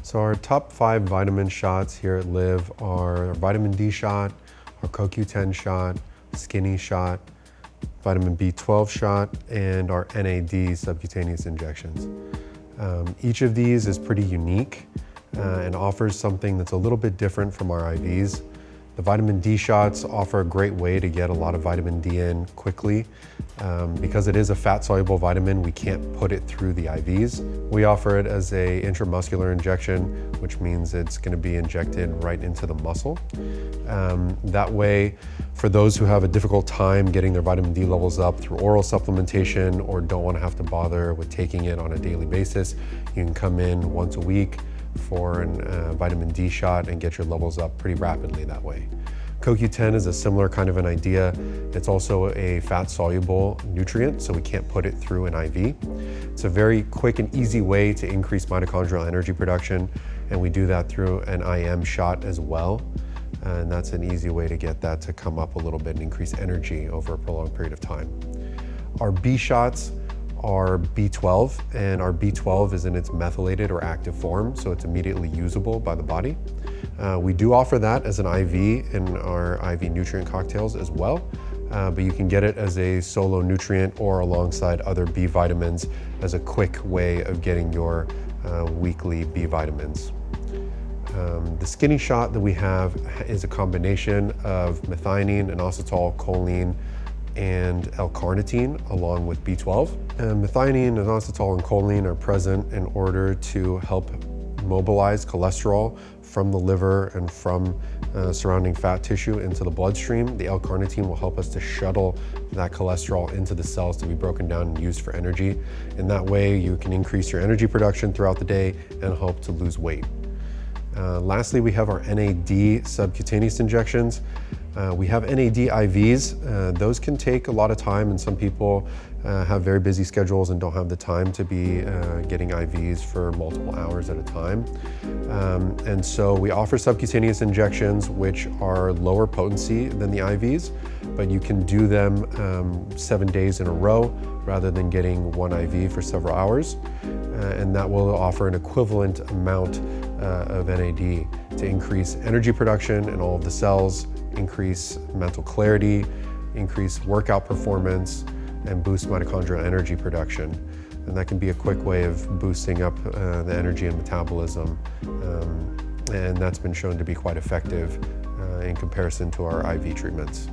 So our top 5 vitamin shots here at LIVV are our vitamin D shot, our CoQ10 shot, skinny shot, vitamin B12 shot, and our NAD subcutaneous injections. Each of these is pretty unique and offers something that's a little bit different from our IVs. The vitamin D shots offer a great way to get a lot of vitamin D in quickly. Because it is a fat-soluble vitamin, we can't put it through the IVs. We offer it as a intramuscular injection, which means it's going to be injected right into the muscle. That way, for those who have a difficult time getting their vitamin D levels up through oral supplementation or don't want to have to bother with taking it on a daily basis, you can come in once a week for a vitamin D shot and get your levels up pretty rapidly that way. CoQ10 is a similar kind of an idea. It's also a fat-soluble nutrient, so we can't put it through an IV. It's a very quick and easy way to increase mitochondrial energy production, and we do that through an IM shot as well. And that's an easy way to get that to come up a little bit and increase energy over a prolonged period of time. Our B shots are B12, and our B12 is in its methylated or active form, so it's immediately usable by the body. We do offer that as an IV in our IV nutrient cocktails as well, but you can get it as a solo nutrient or alongside other B vitamins as a quick way of getting your weekly B vitamins. The skinny shot that we have is a combination of methionine, inositol, choline, and L-carnitine along with B12. Methionine, inositol, and choline are present in order to help mobilize cholesterol from the liver and from surrounding fat tissue into the bloodstream. The L-carnitine will help us to shuttle that cholesterol into the cells to be broken down and used for energy. In that way, you can increase your energy production throughout the day and hope to lose weight. Lastly, we have our NAD subcutaneous injections. We have NAD IVs. Those can take a lot of time, and some people have very busy schedules and don't have the time to be getting IVs for multiple hours at a time. And so we offer subcutaneous injections, which are lower potency than the IVs, but you can do them 7 days in a row rather than getting one IV for several hours. And that will offer an equivalent amount of NAD to increase energy production in all of the cells, increase mental clarity, increase workout performance, and boost mitochondrial energy production. And that can be a quick way of boosting up the energy and metabolism. And that's been shown to be quite effective in comparison to our IV treatments.